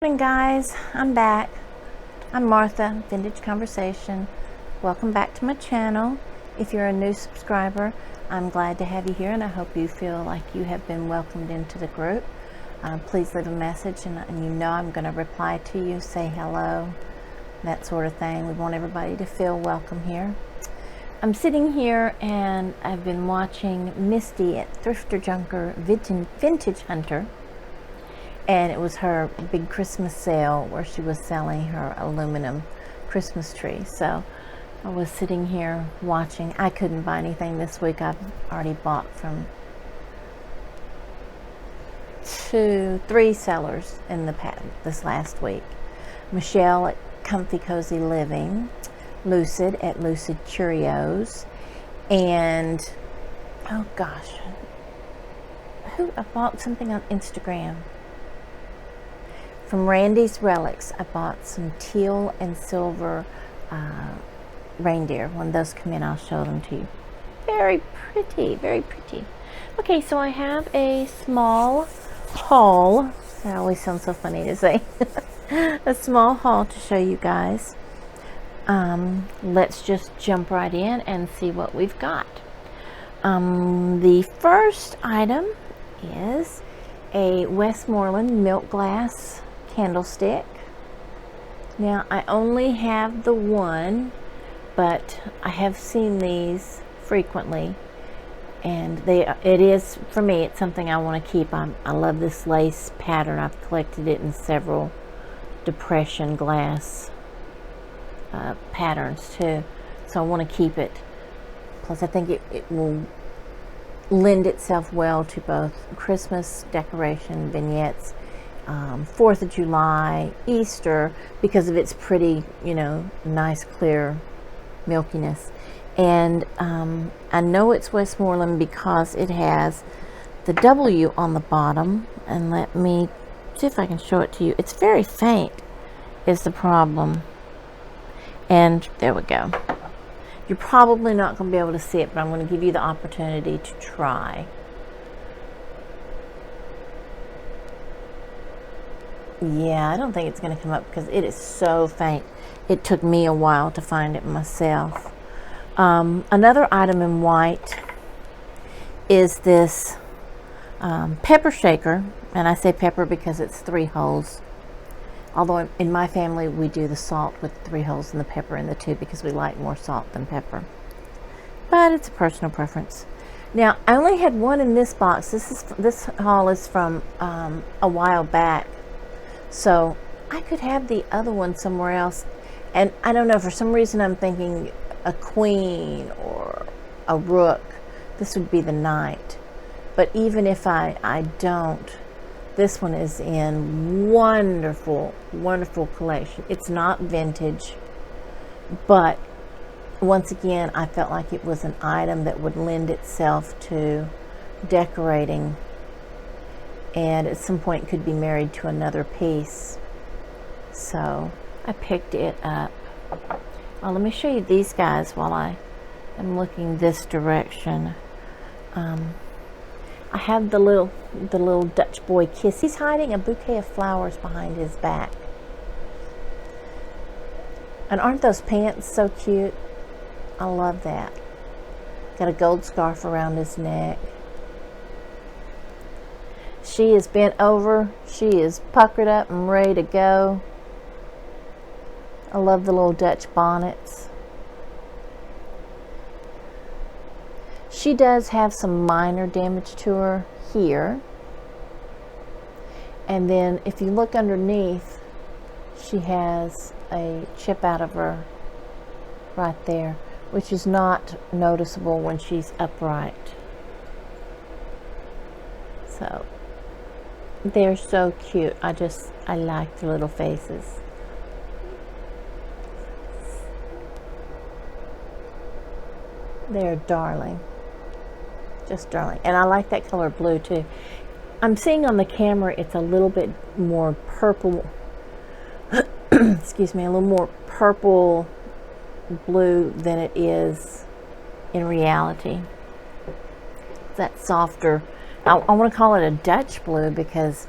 Morning guys, I'm back. I'm Martha, Vintage Conversation. Welcome back to my channel. If you're a new subscriber, I'm glad to have you here and I hope you feel like you have been welcomed into the group. Please leave a message and you know I'm going to reply to you, say hello, that sort of thing. We want everybody to feel welcome here. I'm sitting here and I've been watching Misty at Thrifter Junker Vintage Hunter. And it was her big Christmas sale where she was selling her aluminum Christmas tree. So I was sitting here watching. I couldn't buy anything this week. I've already bought from 3 sellers in this last week. Michelle at Comfy Cozy Living, Lucid at Lucid Curios, and oh gosh, I bought something on Instagram. From Randy's Relics, I bought some teal and silver reindeer. When those come in, I'll show them to you. Very pretty, very pretty. Okay, so I have a small haul. That always sounds so funny to say. A small haul to show you guys. Let's just jump right in and see what we've got. The first item is a Westmoreland milk glass candlestick. Now I only have the one, but I have seen these frequently, and it is, for me, it's something I want to keep. I love this lace pattern. I've collected it in several depression glass patterns too, so I want to keep it. Plus I think it will lend itself well to both Christmas decoration vignettes, 4th of July, Easter, because of its pretty, nice clear milkiness. And I know it's Westmoreland because it has the W on the bottom, and let me see if I can show it to you. It's very faint is the problem, and there we go. You're probably not going to be able to see it, but I'm going to give you the opportunity to try. Yeah, I don't think it's going to come up because it is so faint. It took me a while to find it myself. Another item in white is this pepper shaker, and I say pepper because it's 3 holes. Although in my family we do the salt with 3 holes and the pepper in the 2 because we like more salt than pepper. But it's a personal preference. Now I only had one in this box. This haul is from a while back, so I could have the other one somewhere else. And I don't know, for some reason I'm thinking a queen or a rook. This would be the knight. But even if I don't, this one is in wonderful, wonderful collection. It's not vintage, but once again, I felt like it was an item that would lend itself to decorating, and at some point could be married to another piece. So I picked it up. Well, let me show you these guys while I am looking this direction. I have the little Dutch boy kiss. He's hiding a bouquet of flowers behind his back. And aren't those pants so cute? I love that. Got a gold scarf around his neck. She is bent over. She is puckered up and ready to go. I love the little Dutch bonnets. She does have some minor damage to her here. And then if you look underneath, she has a chip out of her right there, which is not noticeable when she's upright. So they're so cute. I like the little faces. They're darling. Just darling. And I like that color blue too. I'm seeing on the camera it's a little bit more purple. Excuse me, a little more purple blue than it is in reality. That softer, I want to call it a Dutch blue because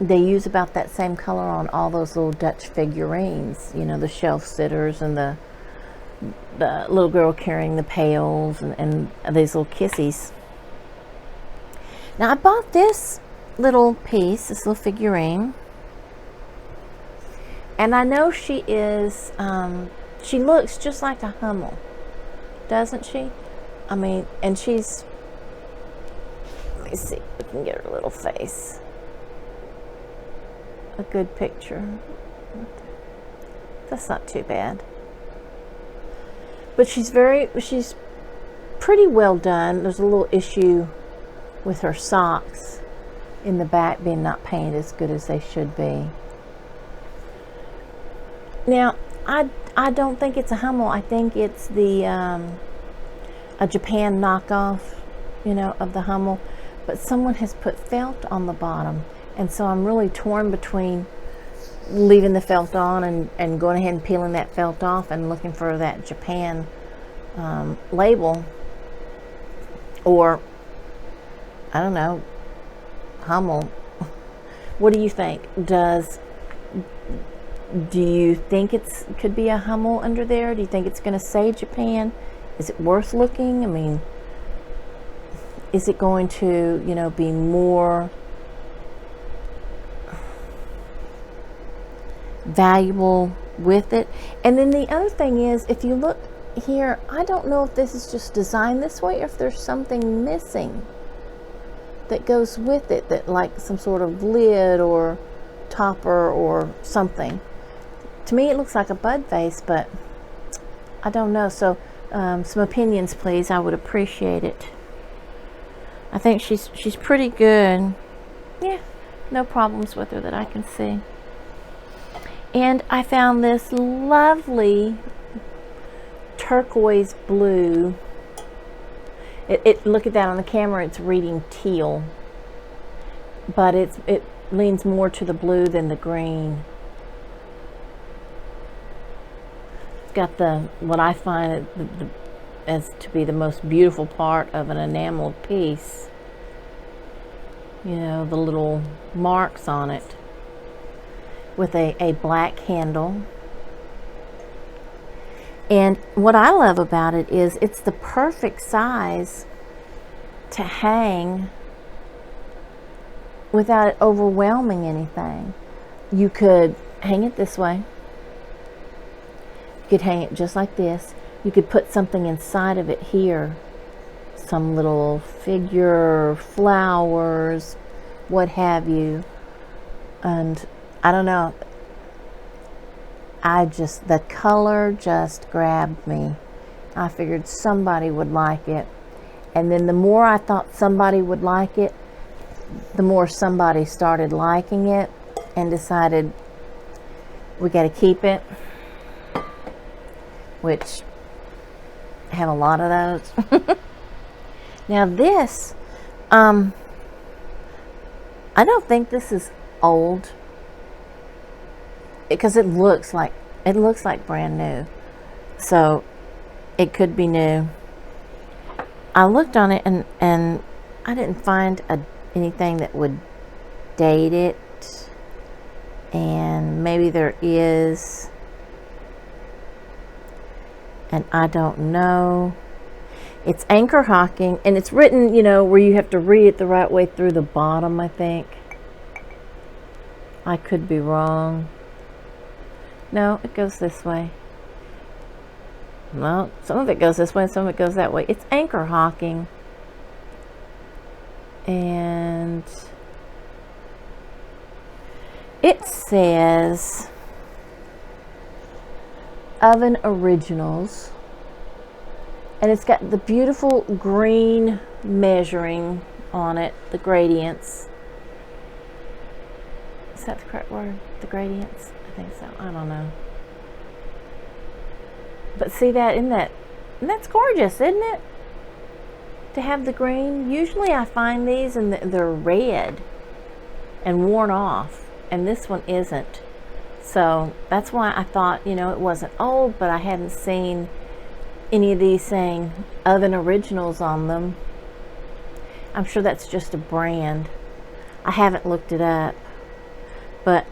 they use about that same color on all those little Dutch figurines, you know, the shelf sitters and the little girl carrying the pails and these little kissies. Now I bought this little piece, this little figurine, and I know she is, she looks just like a Hummel, doesn't she? I mean, and she's, let me see if we can get her little face. A good picture. That's not too bad. But she's pretty well done. There's a little issue with her socks in the back being not painted as good as they should be. Now, I don't think it's a Hummel. I think it's the a Japan knockoff, you know, of the Hummel. But someone has put felt on the bottom, and so I'm really torn between leaving the felt on and going ahead and peeling that felt off and looking for that Japan label, or I don't know, Hummel. What do you think? Do you think it's could be a Hummel under there? Do you think it's going to say Japan? Is it worth looking? I mean, is it going to, you know, be more valuable with it? And then the other thing is, if you look here, I don't know if this is just designed this way or if there's something missing that goes with it, that like some sort of lid or topper or something. To me it looks like a bud vase, but I don't know. So some opinions please, I would appreciate it. I think she's pretty good. Yeah, no problems with her that I can see. And I found this lovely turquoise blue. Look at that on the camera, it's reading teal, but it leans more to the blue than the green. It's got what I find as to be the most beautiful part of an enameled piece. You know, the little marks on it with a black handle. And what I love about it is it's the perfect size to hang without it overwhelming anything. You could hang it this way. You could hang it just like this. You could put something inside of it here. Some little figure, flowers, what have you. And I don't know. The color just grabbed me. I figured somebody would like it. And then the more I thought somebody would like it, the more somebody started liking it and decided we got to keep it, which I have a lot of those. Now this, I don't think this is old, because it looks like brand new, so it could be new. I looked on it and I didn't find anything that would date it, and maybe there is, and I don't know. It's anchor hocking, and it's written, you know, where you have to read it the right way through the bottom, I think. I could be wrong. No, it goes this way. Well, some of it goes this way and some of it goes that way. It's anchor hocking. And it says Oven Originals. And it's got the beautiful green measuring on it, the gradients. Is that the correct word? The gradients? I think so. I don't know. But see that, and that's gorgeous, isn't it? To have the green. Usually I find these and they're red and worn off, and this one isn't. So that's why I thought, you know, it wasn't old, but I hadn't seen any of these saying Oven Originals on them. I'm sure that's just a brand. I haven't looked it up. but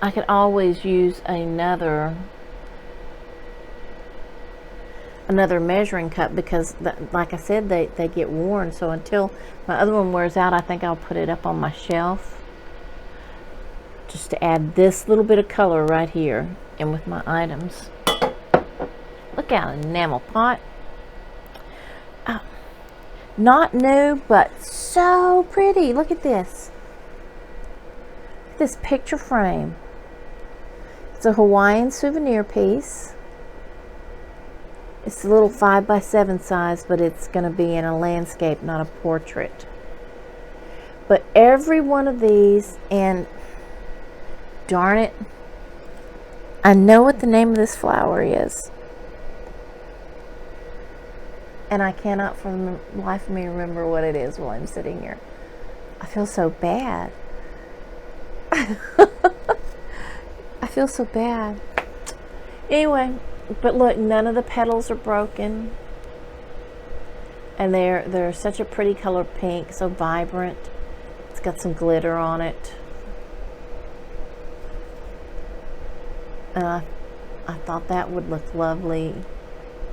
I could always use another measuring cup, because like I said, they get worn. So until my other one wears out, I think I'll put it up on my shelf just to add this little bit of color right here in with my items. Look out, an enamel pot. Oh, not new, but so pretty. Look at this. This picture frame. It's a Hawaiian souvenir piece. It's a little 5x7 size, but it's going to be in a landscape, not a portrait. But every one of these, and darn it, I know what the name of this flower is. And I cannot for the life of me remember what it is while I'm sitting here. I feel so bad. I feel so bad. Anyway, but look, none of the petals are broken. And they're such a pretty color pink, so vibrant. It's got some glitter on it. I thought that would look lovely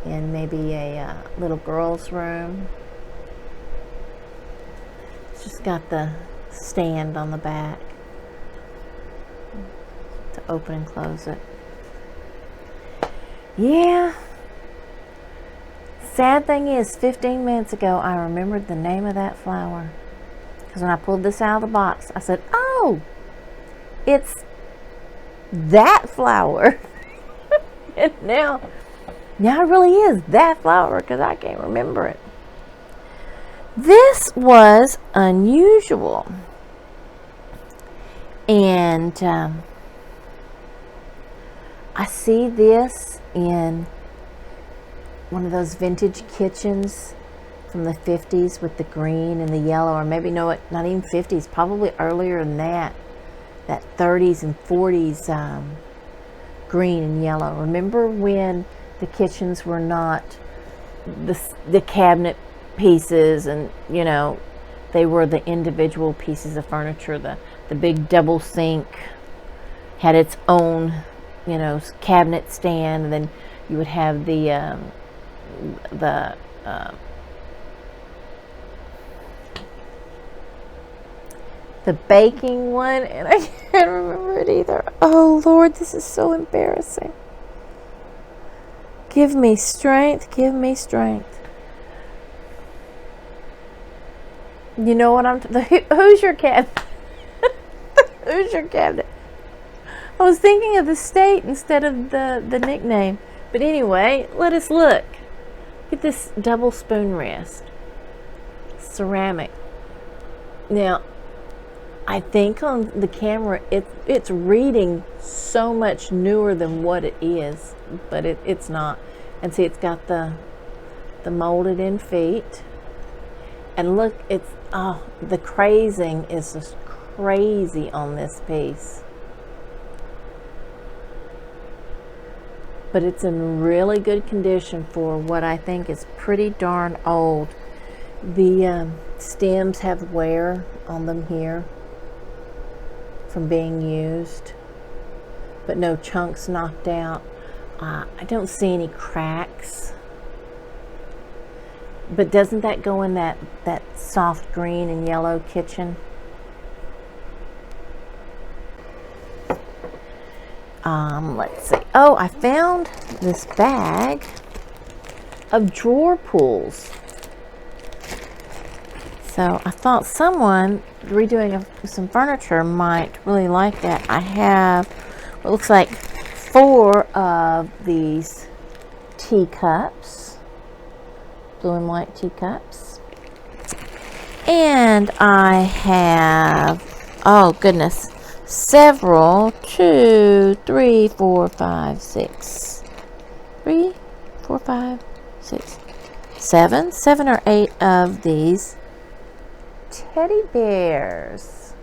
in maybe a little girl's room. It's just got the stand on the back to open and close it. Yeah. Sad thing is, 15 minutes ago, I remembered the name of that flower. Because when I pulled this out of the box, I said, oh, it's that flower. And now it really is that flower, because I can't remember it. This was unusual. And I see this in one of those vintage kitchens from the 50s with the green and the yellow, or maybe not even 50s, probably earlier than that 30s and 40s green and yellow. Remember when the kitchens were not the cabinet pieces, and they were the individual pieces of furniture. The big double sink had its own cabinet stand, and then you would have the baking one, and I can't remember it either. Oh Lord, this is so embarrassing. Give me strength, give me strength. You know what who's your cabinet? Who's your cabinet? I was thinking of the state instead of the nickname. But anyway, let us look. Look at this double spoon rest. Ceramic. Now, I think on the camera it's reading so much newer than what it is, but it's not. And see, it's got the molded in feet. And look, the crazing is just crazy on this piece. But it's in really good condition for what I think is pretty darn old. The stems have wear on them here from being used, but no chunks knocked out. I don't see any cracks. But doesn't that go in that soft green and yellow kitchen? Let's see. Oh, I found this bag of drawer pulls. So I thought someone redoing some furniture might really like that. I have what looks like 4 of these teacups, blue and white teacups. And I have, oh goodness, several, 2, 3, 4, 5, 6, 3, 4, 5, 6, 7 or 8 of these teddy bears.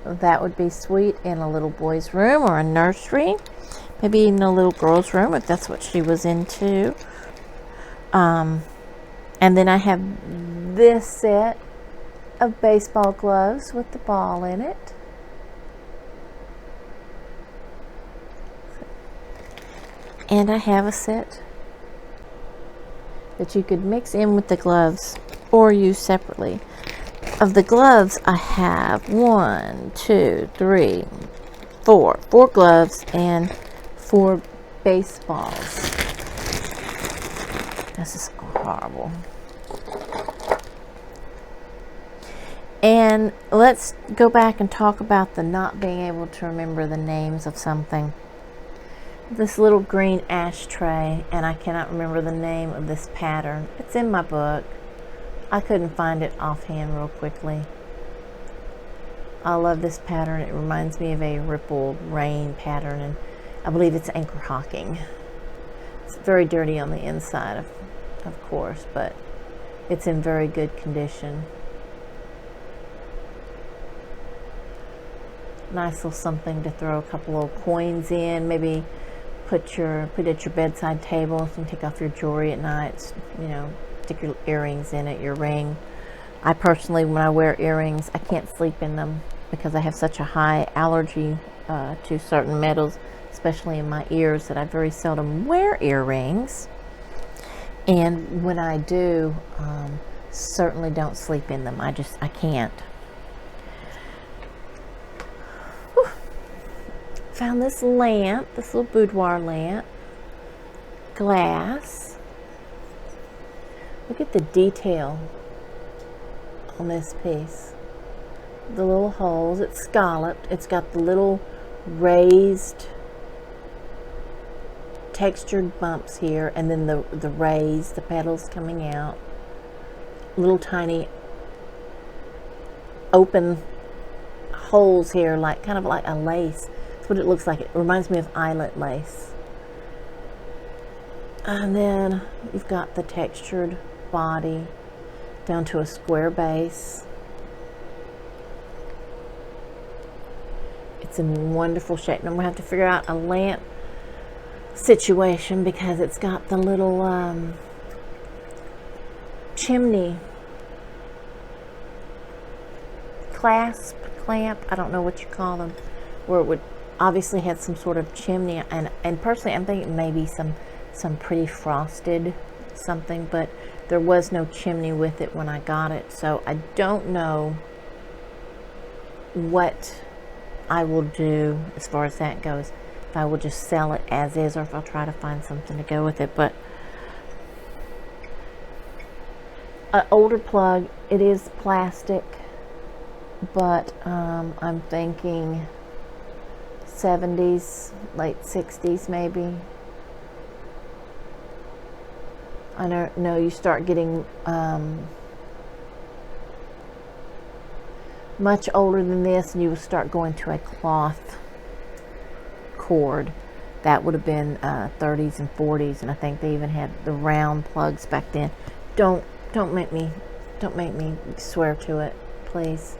That would be sweet in a little boy's room or a nursery, maybe even a little girl's room if that's what she was into. And then I have this set of baseball gloves with the ball in it. And I have a set that you could mix in with the gloves or use separately. Of the gloves, I have 1, 2, 3, 4 gloves and 4 baseballs. This is horrible. And let's go back and talk about the not being able to remember the names of something. This little green ashtray, and I cannot remember the name of this pattern. It's in my book. I couldn't find it offhand real quickly. I love this pattern. It reminds me of a rippled rain pattern, and I believe it's anchor hocking. It's very dirty on the inside, of course, but it's in very good condition. Nice little something to throw a couple little coins in, maybe put at your bedside table so you can take off your jewelry at night, you know, stick your earrings in it, your ring. I personally, when I wear earrings, I can't sleep in them because I have such a high allergy to certain metals, especially in my ears, that I very seldom wear earrings. And when I do, certainly don't sleep in them. I can't. Whew. Found this lamp, this little boudoir lamp, glass. Look at the detail on this piece. The little holes, it's scalloped. It's got the little raised textured bumps here, and then the raised, the petals coming out. Little tiny open holes here, like kind of like a lace. That's what it looks like. It reminds me of eyelet lace. And then you've got the textured body down to a square base. It's in wonderful shape. And I'm going to have to figure out a lamp situation because it's got the little chimney clamp, I don't know what you call them, where it would obviously have some sort of chimney, and personally I'm thinking maybe some pretty frosted something, but there was no chimney with it when I got it, so I don't know what I will do as far as that goes, if I will just sell it as is or if I'll try to find something to go with it. But an older plug, it is plastic, but I'm thinking 70s, late 60s maybe. I don't know, you start getting much older than this and you will start going to a cloth cord. That would have been 30s and 40s, and I think they even had the round plugs back then. Don't make me swear to it, please.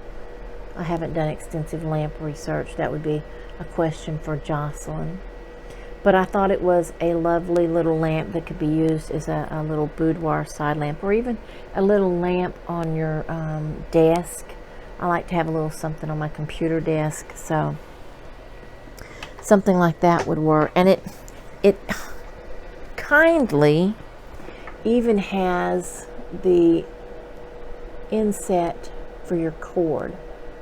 I haven't done extensive lamp research. That would be a question for Jocelyn. But I thought it was a lovely little lamp that could be used as a little boudoir side lamp, or even a little lamp on your desk. I like to have a little something on my computer desk, so something like that would work. And it kindly even has the inset for your cord.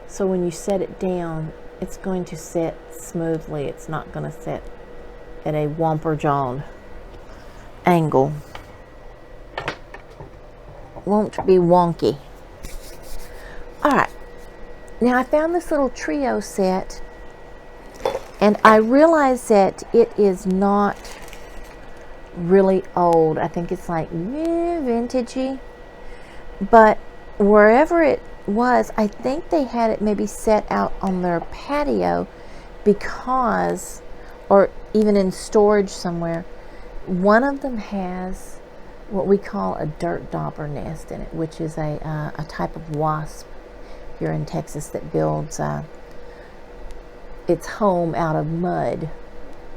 So when you set it down, it's going to set smoothly. It's not going to set at a whomper-jawed angle. Won't be wonky. Alright, now I found this little trio set, and I realized that it is not really old. I think it's like vintagey, but wherever it was, I think they had it maybe set out on their patio because, or even in storage somewhere. One of them has what we call a dirt dauber nest in it, which is a type of wasp here in Texas that builds its home out of mud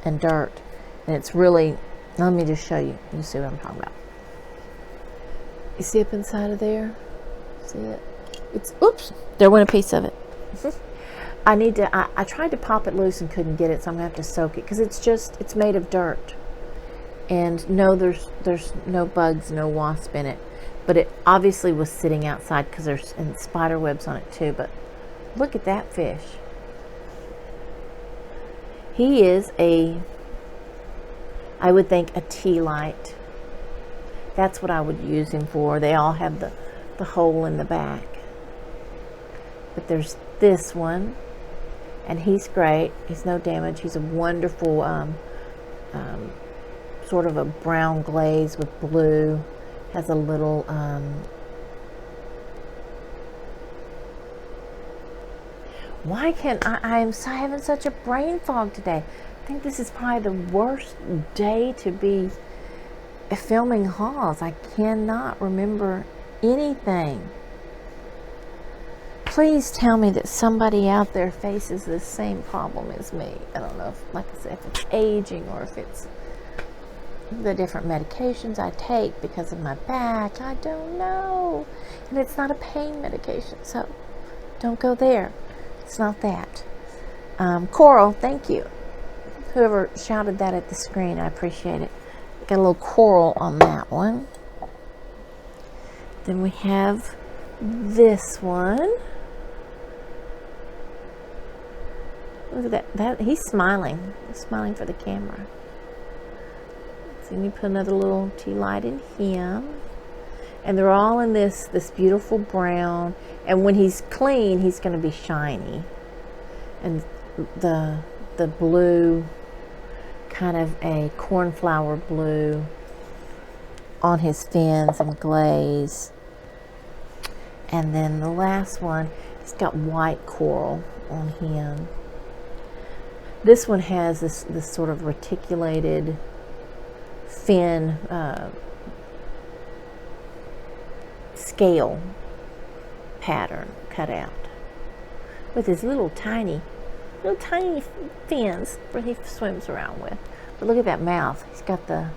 and dirt. And it's really, let me just show you. You see what I'm talking about. You see up inside of there? See it? Oops, there went a piece of it. I tried to pop it loose and couldn't get it, so I'm going to have to soak it, because it's made of dirt. And no, there's no bugs, no wasp in it. But it obviously was sitting outside because there's spider webs on it too. But look at that fish. He is I would think a tea light. That's what I would use him for. They all have the hole in the back. But there's this one, and he's great. He's no damage. He's a wonderful sort of a brown glaze with blue. Has a little why can't I'm having such a brain fog today. I think this is probably the worst day to be filming hauls. I cannot remember anything. Please tell me that somebody out there faces this same problem as me. I don't know if, like I said, if it's aging or if it's the different medications I take because of my back. I don't know. And it's not a pain medication, so don't go there. It's not that. Coral, thank you. Whoever shouted that at the screen, I appreciate it. Got a little coral on that one. Then we have this one. Look at that. He's smiling. He's smiling for the camera. Then you put another little tea light in him. And they're all in this beautiful brown. And when he's clean, he's going to be shiny. And the blue, kind of a cornflower blue on his fins and glaze. And then the last one, he's got white coral on him. This one has this sort of reticulated fin scale pattern cut out with his little tiny fins where he swims around with. But look at that mouth. He's got the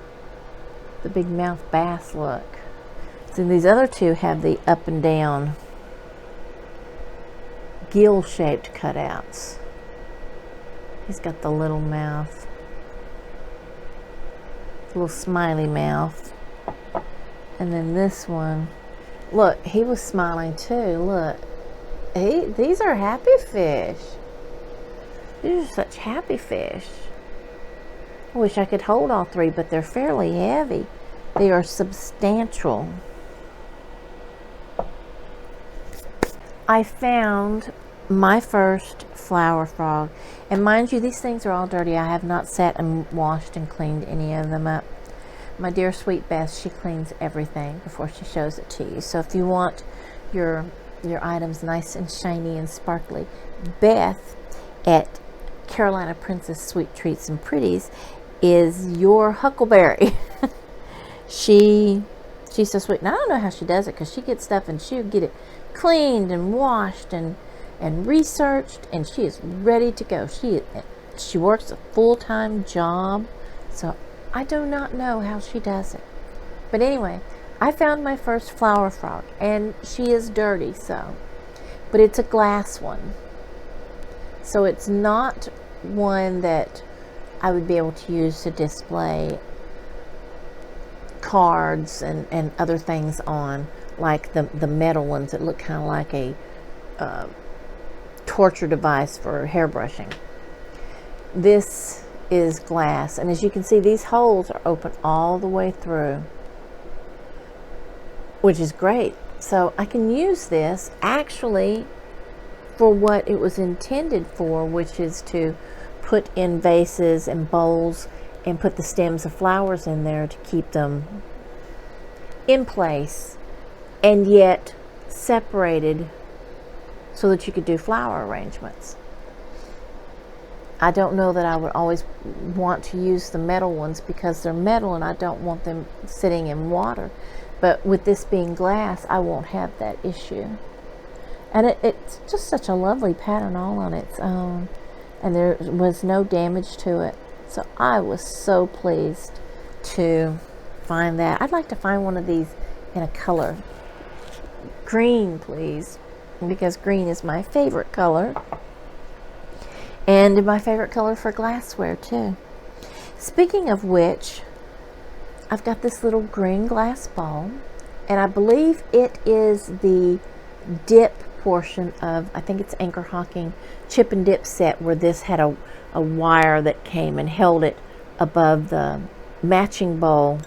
big mouth bass look. So these other two have the up and down gill shaped cutouts. He's got the little mouth. Little smiley mouth. And then this one, look, he was smiling too. Look, these are happy fish. These are such happy fish. I wish I could hold all three, but they're fairly heavy. They are substantial. I found my first flower frog, and mind you, these things are all dirty. I have not sat and washed and cleaned any of them up. My dear sweet Beth, she cleans everything before she shows it to you. So if you want your items nice and shiny and sparkly, Beth at Carolina Princess Sweet Treats and Pretties is your huckleberry. She's so sweet. And I don't know how she does it, because she gets stuff and she'll get it cleaned and washed and researched, and she is ready to go. She works a full-time job, so I do not know how she does it. But anyway, I found my first flower frog, and she is dirty, but it's a glass one. So it's not one that I would be able to use to display cards and other things on, like the metal ones that look kind of like a torture device for hairbrushing. This is glass, and as you can see, these holes are open all the way through, which is great. So I can use this actually for what it was intended for, which is to put in vases and bowls and put the stems of flowers in there to keep them in place and yet separated so that you could do flower arrangements. I don't know that I would always want to use the metal ones because they're metal and I don't want them sitting in water. But with this being glass, I won't have that issue. And it's just such a lovely pattern all on its own. And there was no damage to it. So I was so pleased to find that. I'd like to find one of these in a color. Green, please. because green is my favorite color. And my favorite color for glassware too. Speaking of which, I've got this little green glass bowl, and I believe it is the dip portion of, I think it's Anchor Hocking chip and dip set, where this had a wire that came and held it above the matching bowl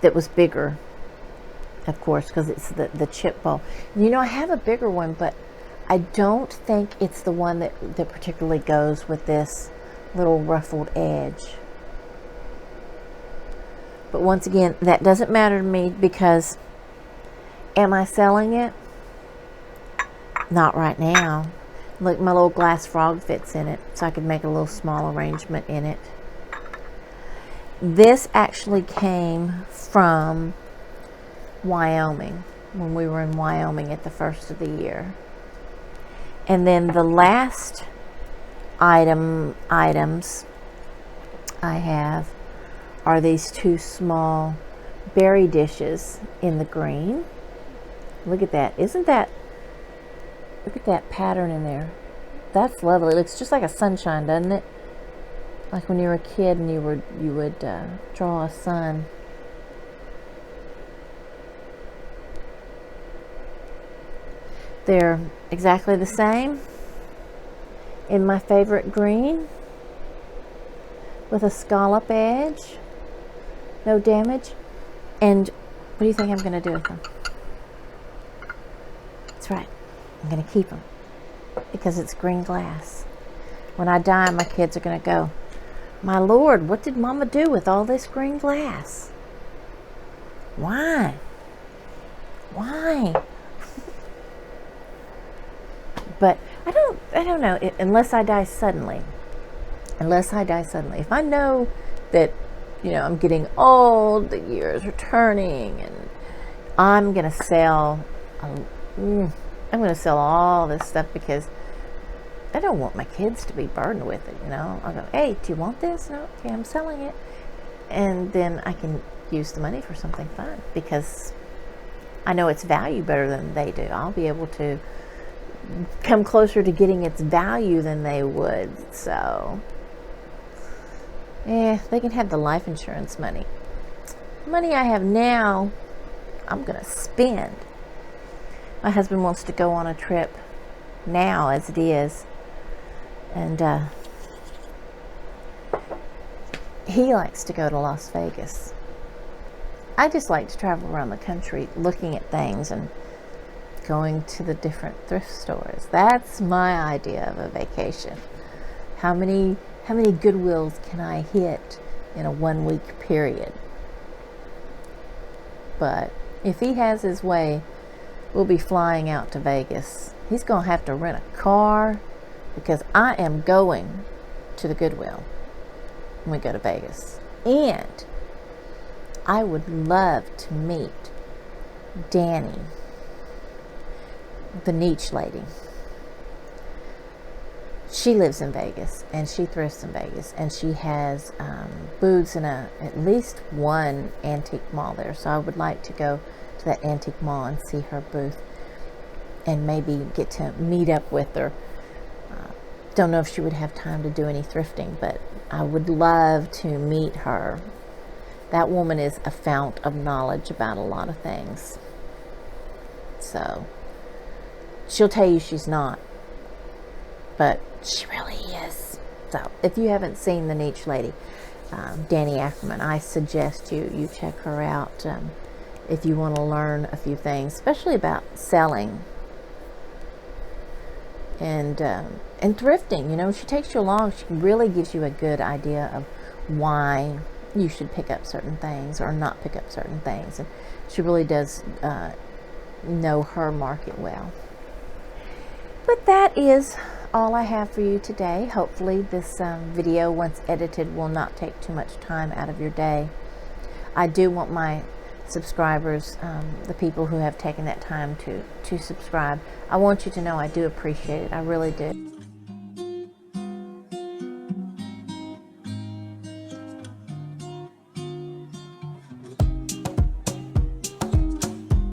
that was bigger, of course, because it's the chip bowl. You know, I have a bigger one, but I don't think it's the one that particularly goes with this little ruffled edge. But once again, that doesn't matter to me, because am I selling it? Not right now. Look, my little glass frog fits in it, so I could make a little small arrangement in it. This actually came from Wyoming, when we were in Wyoming at the first of the year. And then the last items I have are these two small berry dishes in the green. Look at that. Isn't that, look at that pattern in there. That's lovely. It looks just like a sunshine, doesn't it? Like when you were a kid and you would draw a sun. They're exactly the same in my favorite green, with a scallop edge, no damage. And what do you think I'm going to do with them? That's right, I'm going to keep them, because it's green glass. When I die, my kids are going to go, "My Lord, what did Mama do with all this green glass? Why? Why?" But I don't know, unless I die suddenly. If I know that, you know, I'm getting old, the years are turning, and I'm going to sell, all this stuff, because I don't want my kids to be burdened with it, you know. I'll go, "Hey, do you want this?" "No." "Okay, I'm selling it." And then I can use the money for something fun, because I know its value better than they do. I'll be able to come closer to getting its value than they would. So they can have the life insurance money. Money I have now, I'm gonna spend. My husband wants to go on a trip now, as it is, and he likes to go to Las Vegas. I just like to travel around the country looking at things and going to the different thrift stores. That's my idea of a vacation. How many Goodwills can I hit in a 1 week period? But if he has his way, we'll be flying out to Vegas. He's going to have to rent a car, because I am going to the Goodwill when we go to Vegas. And I would love to meet Danny, the niche lady. She lives in Vegas, and she thrifts in Vegas, and she has booths in at least one antique mall there. So I would like to go to that antique mall and see her booth, and maybe get to meet up with her. Don't know if she would have time to do any thrifting, but I would love to meet her. That woman is a fount of knowledge about a lot of things. So she'll tell you she's not, but she really is. So if you haven't seen the niche lady, Danny Ackerman, I suggest you check her out if you want to learn a few things, especially about selling and thrifting. You know, she takes you along. She really gives you a good idea of why you should pick up certain things or not pick up certain things, and she really does know her market well. But that is all I have for you today. Hopefully this video, once edited, will not take too much time out of your day. I do want my subscribers, the people who have taken that time to subscribe, I want you to know I do appreciate it. I really do.